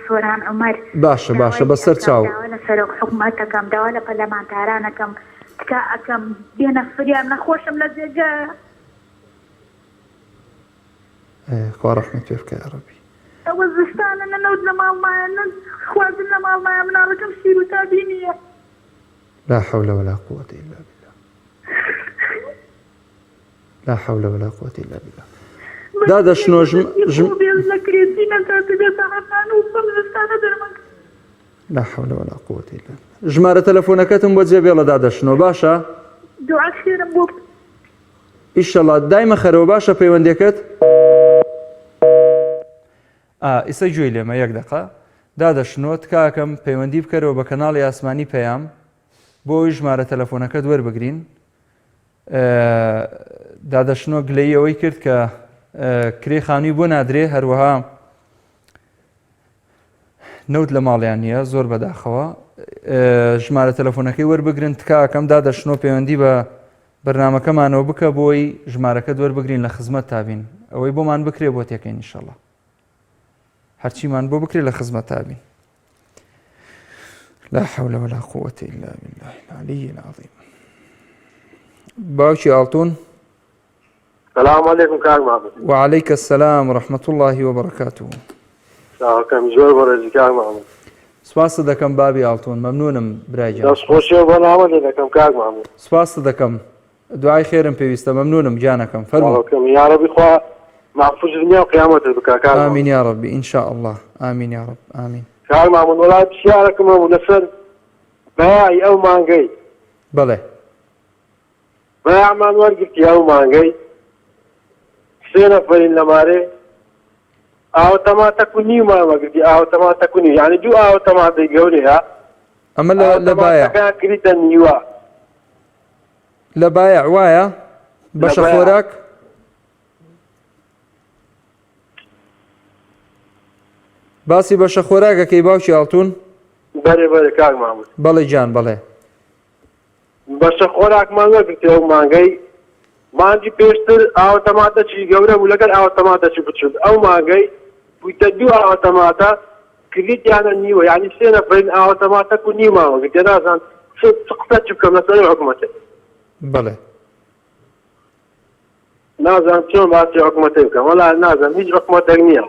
I: سۆران عومەر.
A: باشە بەسەر چاو
I: لە سەرۆک حکوومەتەکەم، داوا لە پەرلەمانتارانەکەم تکا ئەەکەم بێنە فریام نەخۆشم لە جێگایە.
A: خوا ڕەحمەت پێ بکە یا ڕەبی.
I: ئەوە زستانە نەنەوت لە ماڵمایە خوازن لە ماڵمایە مناڵەکەم شیر و تابی نییە.
A: لا حول ولا قوة إلا بالله. لا حول ولا قوة إلا بالله. دادەشنۆ لا حول ولا قوة إلا بالله. ژمارە تەلەفۆنەکەتم بۆ جێبێڵە دادەشنۆ، باشە؟
I: دوعا خێرم بۆ
A: ئیشەڵا دایمە خەرەوە. باشە پەیوەندێکت؟ ئیسە گوێی لێمە یەک دەقە. دادەشنۆ تکاکەم پەیوەندی بکەرەوە بە کەناڵی ئاسمانی پەیام بۆی ژمارە تەلەفۆنەکەت وەربگرین. دادەشنۆ گلەی ئەوەی کرد کە کرێ خانووی بۆ نادرێ، هەروەها نەوت لە ماڵیان نییە، زۆر بەداخەوە. ژمارە تەلەفۆنەکەی وەربگرن تکاکەم دادەشنۆ پەیوەندی بە بەرنامەکەمانەوە بکە بۆی ژمارەکەت وەربگرین لە خزمەت تابین، ئەوەی بۆمان بکرێ بۆ تێکەین ئینشەڵڵا، هەرچیمان بۆ بکرێ لە خزمەت تابین. لا حول ولا قوة إلا بالله العلي العظيم. باوکی ئاڵتون.
B: سلام علیکم کاک محمود.
A: وعليك السلام ورحمة الله وبركاته.
B: چاوەکەم زۆر بەڕێزی کاک محمود.
A: سپاس دەکەم بابی ئاڵتون، مەمنونم برای جان.
B: دەستخۆشیەوە بۆ ناوەندی دەکەم کاک محمود.
A: سپاس دەکەم، دوای خێرم پێویستە، مەمنونم جانەکەم. فەرموو.
B: یا رەبی خوا محفوظ دنیا و قیامەتت بکە کاک محمود.
A: آمین یا ربی إن شاء الله. آمین یا رب. آمین.
B: کاک محمود وڵات پرسیارەکەم هەبوو لەسەر بەیاعی ئەو مانگەی.
A: بەڵێ.
B: بەیاعمان وەرگرتی ئەو مانگەی 3 نەفەرین لەمارێ ئاوتەماتەک و نیومان وەرگرتی، ئاوتەماتەک و نیو، یعنی دوو ئاوتەماتەی گەورەیە.
A: ئەمە لە بایع
B: کریتە نیوە.
A: لە بایع وایە بەشە خۆراک؟ باسی بەشە خۆراکەکەی باوکی ئاڵتون؟
B: بەرێ کاک محمود.
A: بەڵێ جان بەڵێ.
B: بەشە خۆراکمان وەرگرتی ئەو مانگەی، مانگی پێشتر ئاوتەماتەکی گەورە بوو لەگەڵ ئاوتەماتەکی بچووک. ئەو مانگەی بوویتە دوو ئاوتەماتە کریتیانە نیوە، یعنی 3 نەفەرین ئاوتەماتەک و نیومان وەرگرتی. نازان قسە چ بکەم لەسەر حکوومەتێ.
A: بەڵێ.
B: نازان چۆن باسی حکوومەتەی بکەم، وەڵا نازان هیچ حکوومەتێک نییە.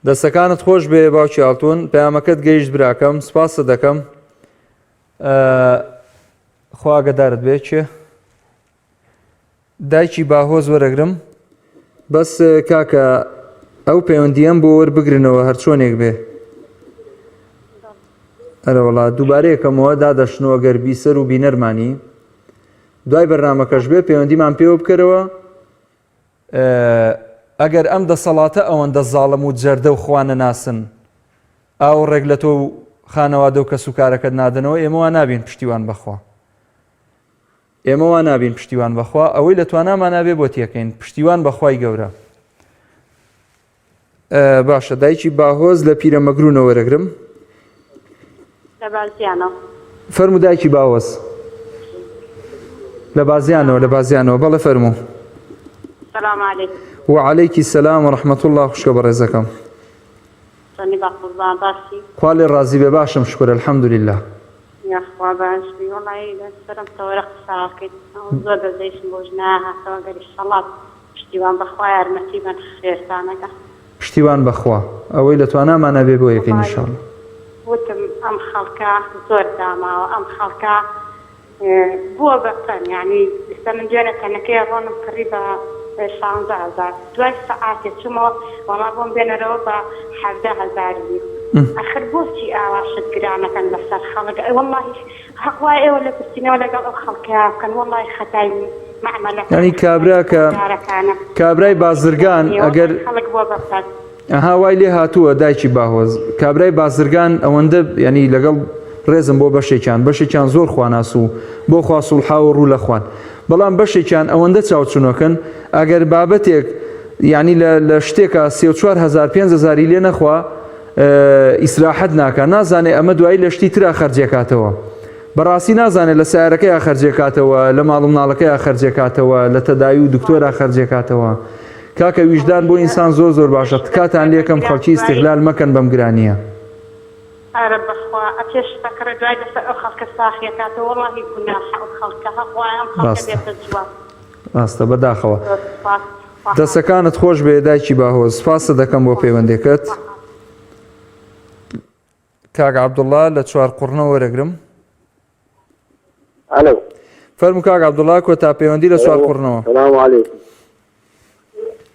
A: دەستەکانت خۆش بێ باوکی ئاڵتون، پەیامەکەت گەیشت براکەم، سپاست دەکەم. خوا ئاگادارت بێ چێ دایکی باهۆز وەرەگرم، بەس کاکە ئەو پەیوەندیەم بۆ وەربگرنەوە هەر چۆنێک بێ. ئەرە وەڵا دووبارەیەکەمەوە دادەشنەوە گەر بیسەر و بینەرمانی دوای بەرنامەکەش بێ پەیوەندیمان پێوە بکەرەوە ئەگەر ئەم دەسەڵاتە ئەوەندە زاڵم و جەردە و خوانە ناسن ئاو ڕێک لە تۆ و خانەوادە و کەس و کارەکەت نادنەوە ئێمە وا نابین پشتیوان بەخوا ئێمە وا نابین پشتیوان بەخوا ئەوەی لە توانامان نابێ بۆ تێکەین پشتیوان بەخوای گەورە. باشە دایکی باهۆز لە پیرەمەگرونەوە وەرەگرم
E: لە بازیانەوە
A: فەرموو دایکی باوەز لە بازیانەوە بەڵێ فەرموو.
E: سلام علیکم.
A: وعليكي السلام ورحمة الله خوشك برزكم.
E: سني بقضاء باسي.
A: قال الرازي بباشم شكر الحمد لله.
E: يا أخوة باشي والله إذا سلمت ورق ساكت وزود زيش بوجناها سواء قال الصلاة اشتوان بخوا يرمتيبا خير ثانك.
A: اشتوان بخوا أويلة وأنا ما نبي بويك إن شاء الله.
E: وتم أم خلقا زور داما وأم خلقا بوه بطن يعني استمن جانا كان كيرون قريبا 16,000 دوای ساعات چما وما بوم بين روبا 17,000 آخر بوشي عاشت قرانا كان لسر خلق والله حقواي ولا بستني ولا قال خلقها كان والله ختاي معمله
A: يعني كابراي بازرگان اگر
E: خلق بو بطل
A: اها وای لێ هاتووە دایکی باهۆز کابرای بازرگان ئەوەندە ینی لەگەڵ ڕێزم بۆ بەشێکیان زۆر خواناسو بۆ خوا سوڵحا و ڕوو لە خوان بەڵام بەشێکیان ئەوەندە چاوچونەکەن ئەگەر بابەتێک ینی لە شتێکە 34,000 5,000 لێ نەخوا ئیسراحەت ناکە نازانێ ئەمە دوایی لە شتی ترا خەرجێکاتەوە بەڕاستی نازانێت لە سیارەکەی خەرجێکاتەوە لە ماڵ و مناڵەکەی خەرجێکاتەوە لە تەداوی و دکتۆرا خەرجێکاتەوە کاکە ویژدان بۆ ئینسان زۆر باشە تکاتان لێکم خەڵکی استیغلال مەکەن بەم گرانیە.
E: ئارە بەخوا ئەپێش تەکرە دوای دەسەر ئەو خەڵکە ساخیەکاتەوە وەڵاهی گوناحە ئەو خەڵکە هەخوایان خەڵکە بێتە جوان.
A: ڕاستە بەداخەوە. دەستەکانت خۆش بێ دایکی باهۆز سپاسە دەکەم بۆ پەیوەندێکت. کاک عەبدوڵڵا لە چوار قوڕنەوە وەرەگرم.
G: ئەلۆ
A: فەرموو کاک عەبدوڵڵا کۆتا پەیوەندی لە چوار قوڕنەوە.
G: سەلام عەلەیکم.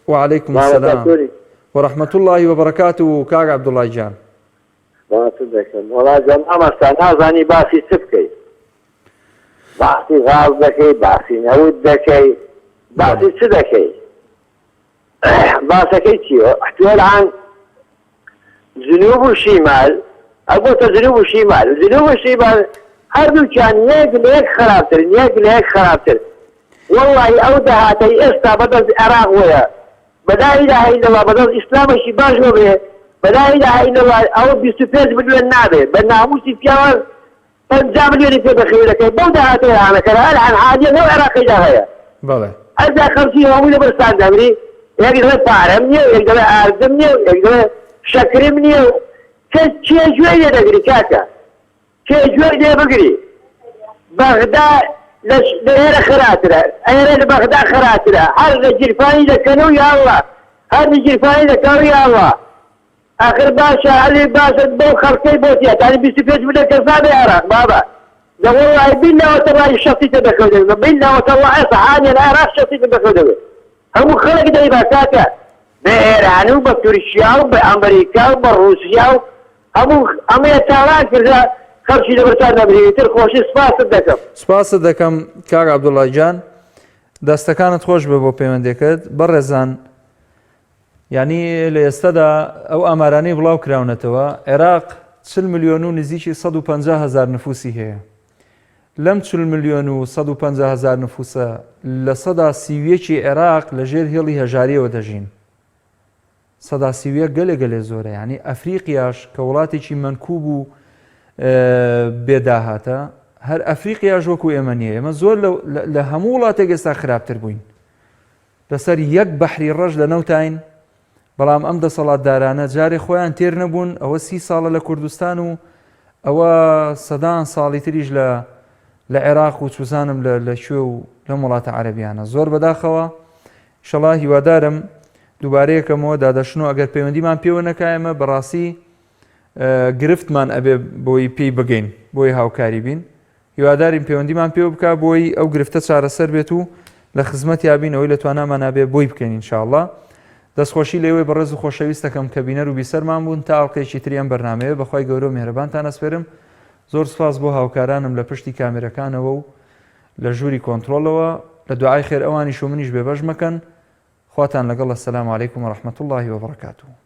A: وعليكم السلام ورحمة الله وبركاته كاك عبد الله جان.
G: والله جماعة مستانا زاني باسي سبكي باسي غاز دكي باسي نود دكي باسي سدكي باسكي تيو احتوال عن جنوب وشمال اقول جنوب وشمال هردو كان يك خرابتر والله اودها تي استا بدل العراق ويا بلا اله الا الله بدل الاسلام شي باش وبه بلا اله الا الله او بيستفز بدل النابه بالناموس فيها فنجاب لي في بخيلك بودها تي انا كان عن حاجه لو عراقي جايه
A: بله
G: هذا 50 يوم ولا برستان دبري يقدر فارمني يقدر اعزمني يقدر شكرمني كشي شويه دغري كاكا كشي شويه بقري بغداد ليرة خراترة أيرة بغداد خراترة هذا الجرفاني ذكروا يا الله هذا الجرفاني ذكروا يا الله آخر باشا علي باشا بو خرقي بوتيات يعني بيستفيد من الكذاب يا عراق بابا لا والله بالله وتالله الشخصي تدخل بالله وتالله صحاني أنا عراق شخصي تدخل هم خلق دايما كاكا بإيران وبتركيا وبأمريكا وبروسيا هم يتعرف كذا خەڵکی لەبەرچان نەبرێتتر خۆشی
A: سپاست دەکەم کاک عەبدوڵڵا جان دەستەکانت خۆش بێ بۆ پەیوەندێکت بەڕێزان ینی لە ئێستادا ئەو ئامارانەی بڵاو کراونەتەوە عێراق 40 ملیۆن و نزیکی 150,000 نفوسی هەیە لەم 40 ملیۆن و 150,000 نفوسە لە سەدا 31 عێراق لەژێر هێڵی هەژاریەوە دەژین سەدا 31 گەلێ زۆرە ینی ئەفریقیاش کە وڵاتێکی مەنکوب و بێداهاتە هەر ئەفریقیاش وەکو ئێمە نییە ئێمە زۆر لە هەموو وڵاتێک ئێستا خراپتر بووین لەسەر یەک بەحری ڕەش لە نەوتین بەڵام ئەم دەسەڵاتدارانە جارێ خۆیان تێر نەبوون ئەوە 30 ساڵە لە کوردستان و ئەوە سەدان ساڵی تریش لە عێراق و چوزانم لە کوێ و لەم وڵاتە عەرەبیانە زۆر بەداخەوە ئینشەڵڵا هیوادارم دووبارەیەکەمەوە دادەشنەوە ئەگەر پەیوەندیمان پێوە نەکایەمە بەڕاستی گرفتمان ئەبێ بۆی پێی بگەین بۆی هاوکاری بین هیوادارین پەیوەندیمان پێوە بکە بۆی ئەو گرفتە چارەسەر بێت و لە خزمەت یابین ئەوەی لە توانامان نابێ بۆی بکەین ئینشاءڵڵا دەستخۆشی لێوەی بەڕێز و خۆشەویستەکەم کە بینەر و بیسەرمان بوون تا ئەڵقەیەکی تری ئەم بەرنامەیە بەخوای گەورە و میهرەبانتان ئەسپێرم زۆر سپاس بۆ هاوکارانم لە پشتی کامێرەکانەوە و لە ژووری کۆنتترۆلەوە لە دوعای خێر ئەوانی شو منیش بێبەش مەکەن خواتان لەگەڵ السلام علیکم و رحمة الله وبركاته.